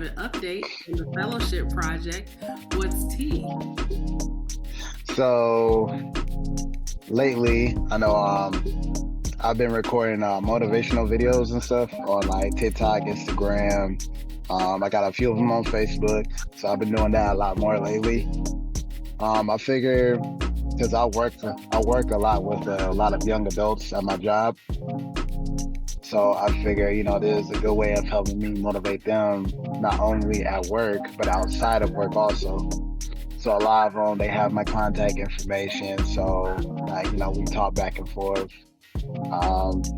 have an update on the fellowship project. What's tea? So lately, I know I've been recording motivational videos and stuff on like TikTok, Instagram. I got a few of them on Facebook, so I've been doing that a lot more lately. I figure because I work a lot with a lot of young adults at my job, so I figure this is a good way of helping me motivate them not only at work but outside of work also. So a lot of them, they have my contact information. So like, we talk back and forth.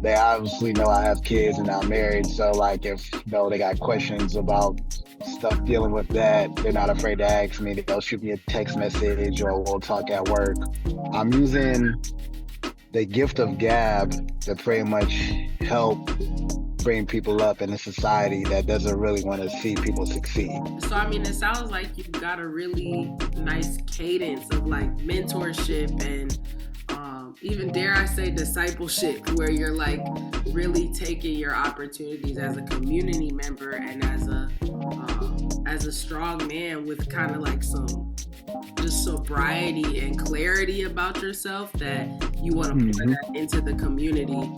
They obviously know I have kids and I'm married. So like if they got questions about stuff dealing with that, they're not afraid to ask me. They'll shoot me a text message or we'll talk at work. I'm using the gift of gab to pretty much help bring people up in a society that doesn't really want to see people succeed. So, I mean, it sounds like you've got a really nice cadence of like mentorship and even dare I say discipleship, where you're like really taking your opportunities as a community member and as a strong man with kind of like some just sobriety and clarity about yourself that you want to put that into the community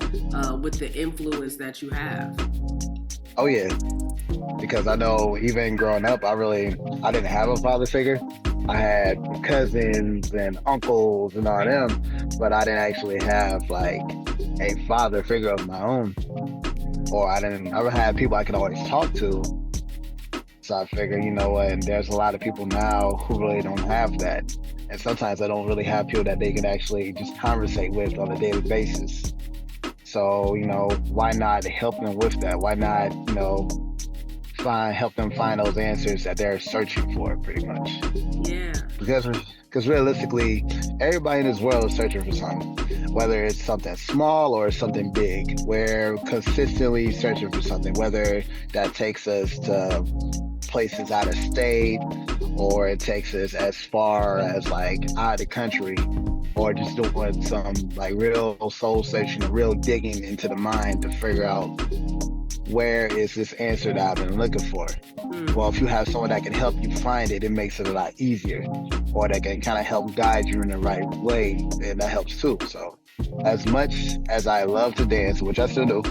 with the influence that you have. Oh yeah, because I know even growing up, I didn't have a father figure. I had cousins and uncles and all them, but I didn't actually have like a father figure of my own, or I never had people I could always talk to. So I figure, there's a lot of people now who really don't have that. And sometimes I don't really have people that they can actually just conversate with on a daily basis. So, why not help them with that? Why not, help them find those answers that they're searching for, pretty much. Yeah. Because realistically, everybody in this world is searching for something, whether it's something small or something big. We're consistently searching for something, whether that takes us to places out of state or it takes us as far as like out of the country, or just doing some like real soul searching and real digging into the mind to figure out where is this answer that I've been looking for. Well, if you have someone that can help you find it, it makes it a lot easier, or that can kind of help guide you in the right way, and that helps too. So as much as I love to dance, which I still do,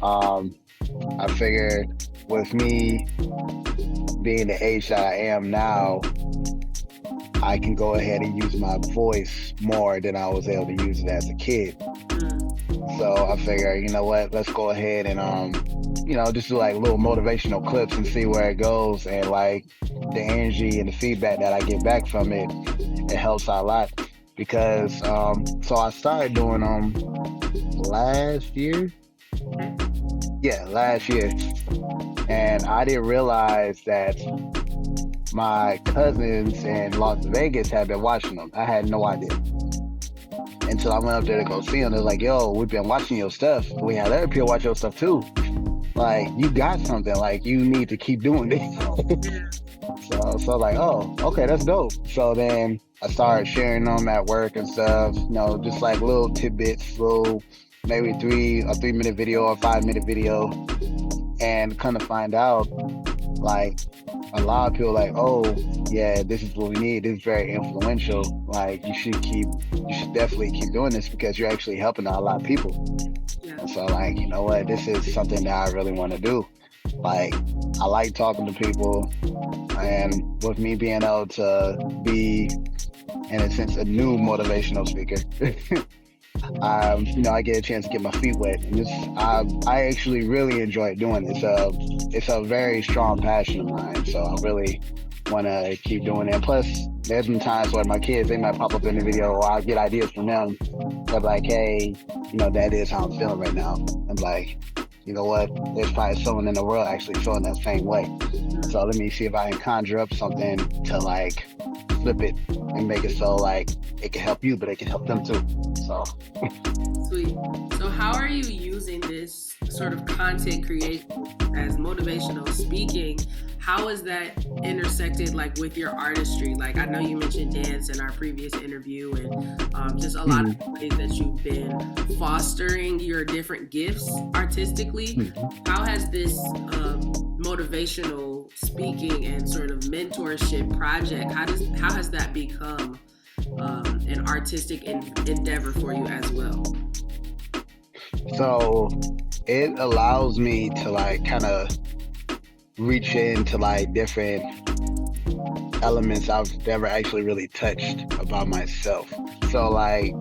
I figured with me being the age that I am now, I can go ahead and use my voice more than I was able to use it as a kid. So I figure, let's go ahead and just do like little motivational clips and see where it goes. And like the energy and the feedback that I get back from it, it helps out a lot. Because so I started doing them last year. Yeah, last year. And I didn't realize that my cousins in Las Vegas had been watching them. I had no idea. Until I went up there to go see them. They're like, yo, we've been watching your stuff. We had other people watch your stuff too. Like, you got something. Like, you need to keep doing this. So like, oh, okay, that's dope. So then I started sharing them at work and stuff. Just like little tidbits, maybe a 3-minute video or 5-minute video. And kind of find out, like, a lot of people like, oh yeah, this is what we need. This is very influential. Like, you should definitely keep doing this because you're actually helping out a lot of people. Yeah. So like, this is something that I really want to do. Like, I like talking to people, and with me being able to be, in a sense, a new motivational speaker, I get a chance to get my feet wet, and I actually really enjoy doing this. It's a very strong passion of mine, so I really want to keep doing it. And plus, there's been times where my kids, they might pop up in the video, or I get ideas from them. They're like, hey, that is how I'm feeling right now. I'm like, you know what? There's probably someone in the world actually feeling that same way. So let me see if I can conjure up something to like flip it and make it so like it can help you, but it can help them too. So sweet. So how are you using this sort of content creation as motivational speaking? How is that intersected like with your artistry? Like, I know you mentioned dance in our previous interview, and just a lot of ways that you've been fostering your different gifts artistically. How has this motivational speaking and sort of mentorship project, how has that become an artistic endeavor for you as well? So it allows me to like kind of reach into like different elements I've never actually really touched about myself. So like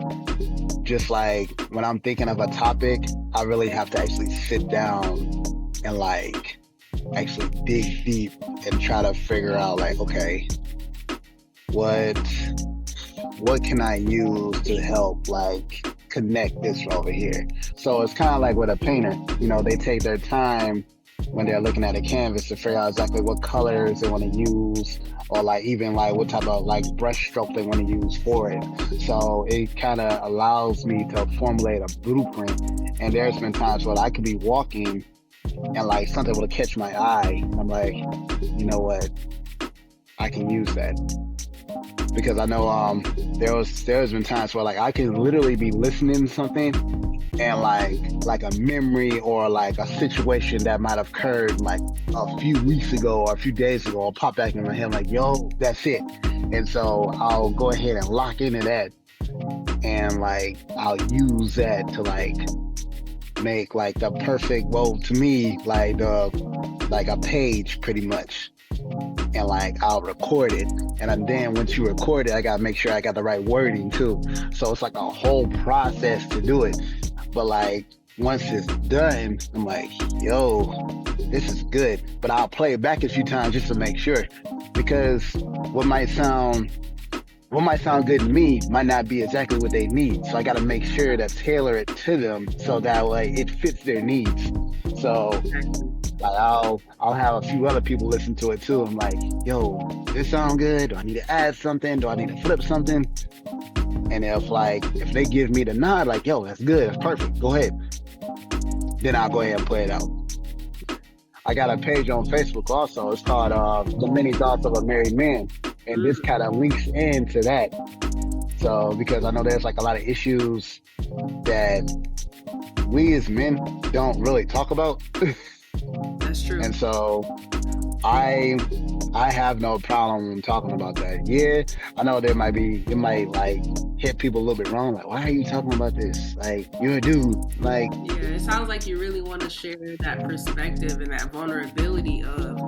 just like when I'm thinking of a topic, I really have to actually sit down and like actually dig deep and try to figure out like, okay, what can I use to help like connect this over here? So it's kind of like with a painter, you know, they take their time when they're looking at a canvas to figure out exactly what colors they want to use, or like even like what type of like brush stroke they want to use for it. So it kind of allows me to formulate a blueprint. And there's been times where I could be walking and like something will catch my eye. I'm like, you know what? I can use that. Because I know there's been times where like I can literally be listening to something and like a memory or like a situation that might have occurred like a few weeks ago or a few days ago will pop back in my head like, yo, that's it. And so I'll go ahead and lock into that and like I'll use that to like make like the perfect, well, to me, like a page pretty much. And like I'll record it, and then once you record it, I gotta make sure I got the right wording too. So it's like a whole process to do it. But like once it's done, I'm like, yo, this is good. But I'll play it back a few times just to make sure, because what might sound good to me might not be exactly what they need. So I gotta make sure to tailor it to them so that way it fits their needs. So like I'll have a few other people listen to it too. I'm like, yo, this sound good? Do I need to add something? Do I need to flip something? And if they give me the nod, like, yo, that's good, that's perfect, go ahead. Then I'll go ahead and play it out. I got a page on Facebook also. It's called The Many Thoughts of a Married Man. And this kind of links into that. So because I know there's like a lot of issues that we as men don't really talk about. That's true. And so I have no problem talking about that. Yeah, I know it might like hit people a little bit wrong. Like, why are you talking about this? Like, you're a dude. Like, yeah, it sounds like you really want to share that perspective and that vulnerability of.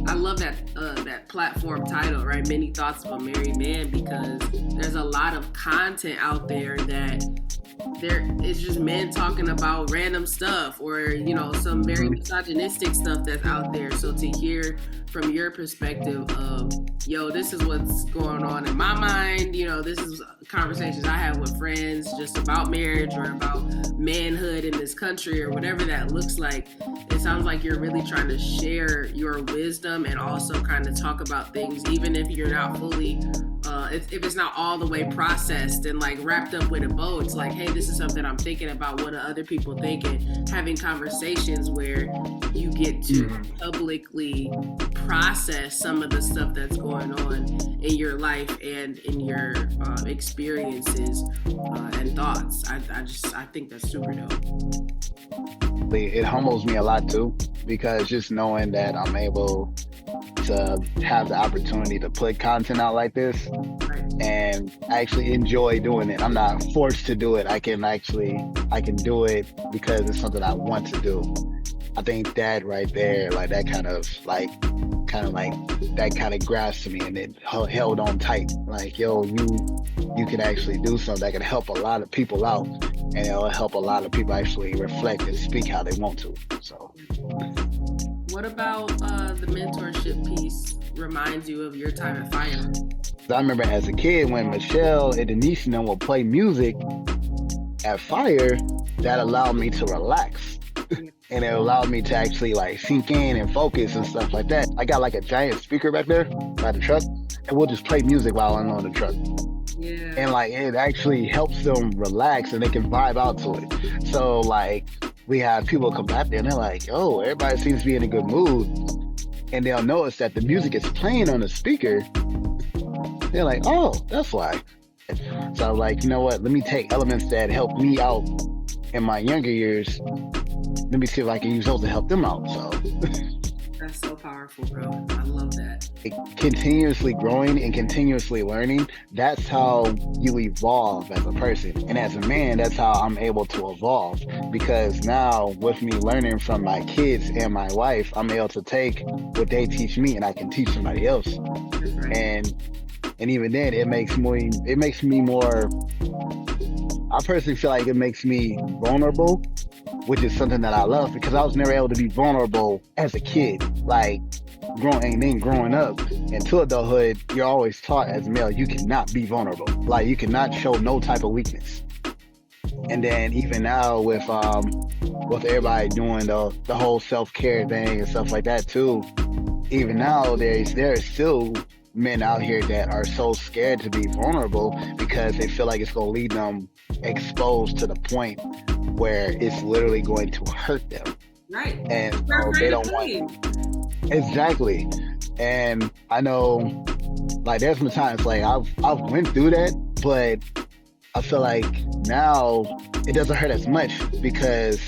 I love that platform title, right? Many Thoughts of a Married Man, because there's a lot of content out there that it's just men talking about random stuff, or you know, some very misogynistic stuff that's out there. So to hear from your perspective of, yo, this is what's going on in my mind, you know, this is conversations I have with friends just about marriage or about manhood in this country or whatever that looks like. It sounds like you're really trying to share your wisdom and also kind of talk about things, even if you're not fully if it's not all the way processed and like wrapped up with a bow. It's like, hey, this is something I'm thinking about. What are other people thinking? Having conversations where you get to publicly process some of the stuff that's going on in your life and in your experiences and thoughts. I think that's super dope. It humbles me a lot too, because just knowing that I'm able to have the opportunity to put content out like this and actually enjoy doing it. I'm not forced to do it. I can do it because it's something I want to do. I think that right there, like that kind of grasped me and it held on tight. Like, yo, you can actually do something that can help a lot of people out, and it'll help a lot of people actually reflect and speak how they want to. So. What about the mentorship piece reminds you of your time at Fire? I remember as a kid when Michelle and Denise and them would play music at Fire, that allowed me to relax. And it allowed me to actually like sink in and focus and stuff like that. I got like a giant speaker back there by the truck, and we'll just play music while I'm on the truck. Yeah. And like it actually helps them relax and they can vibe out to it. So like we have people come back there and they're like, oh, everybody seems to be in a good mood. And they'll notice that the music is playing on the speaker. They're like, oh, that's why. So I was like, you know what? Let me take elements that helped me out in my younger years. Let me see if I can use those to help them out. So That's so powerful, bro. I love that. Continuously growing and continuously learning, that's how you evolve as a person. And as a man, that's how I'm able to evolve, because now with me learning from my kids and my wife, I'm able to take what they teach me and I can teach somebody else. That's right. And even then it makes me more, I personally feel like it makes me vulnerable, which is something that I love, because I was never able to be vulnerable as a kid. Like growing up into adulthood, you're always taught as a male, you cannot be vulnerable. Like you cannot show no type of weakness. And then even now with everybody doing the whole self-care thing and stuff like that too, even now there are still men out here that are so scared to be vulnerable because they feel like it's going to leave them exposed to the point where it's literally going to hurt them. Right. And so they don't want. Exactly. And I know, like, there's some times like I've went through that, but I feel like now it doesn't hurt as much because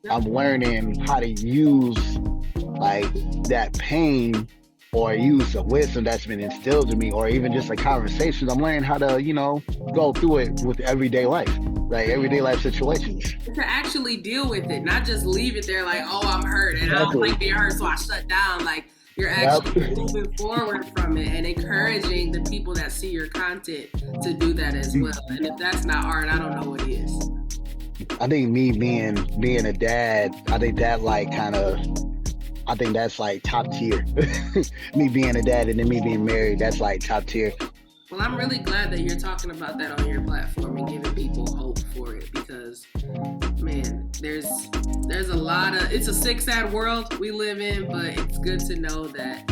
I'm learning how to use like that pain or use the wisdom that's been instilled in me, or even just like conversations. I'm learning how to, go through it with everyday life, like everyday life situations. To actually deal with it, not just leave it there like, oh, I'm hurt and I don't like being hurt, so I shut down. Like you're actually moving forward from it and encouraging the people that see your content to do that as well. And if that's not art, I don't know what is. I think me being a dad, I think that I think that's like top tier. Me being a dad and then me being married, that's like top tier. Well, I'm really glad that you're talking about that on your platform and giving people hope for it, because, man, there's a lot of, it's a sick, sad world we live in, but it's good to know that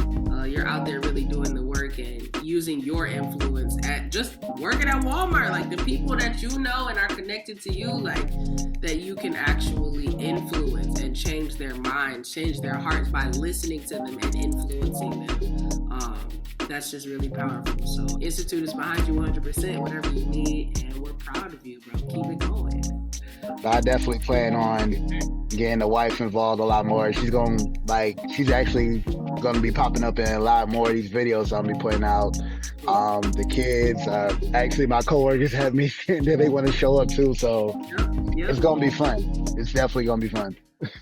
you're out there really doing the work and using your influence at just working at Walmart, like the people that you know and are connected to you, like that you can actually influence and change their minds, change their hearts by listening to them and influencing them. That's just really powerful. So Institute is behind you 100%, whatever you need, and we're proud of you, bro. Keep it going. I definitely plan on getting the wife involved a lot more. She's actually gonna be popping up in a lot more of these videos I'll be putting out. The kids, actually my coworkers have me saying that they want to show up too, so It's gonna be fun. It's definitely gonna be fun.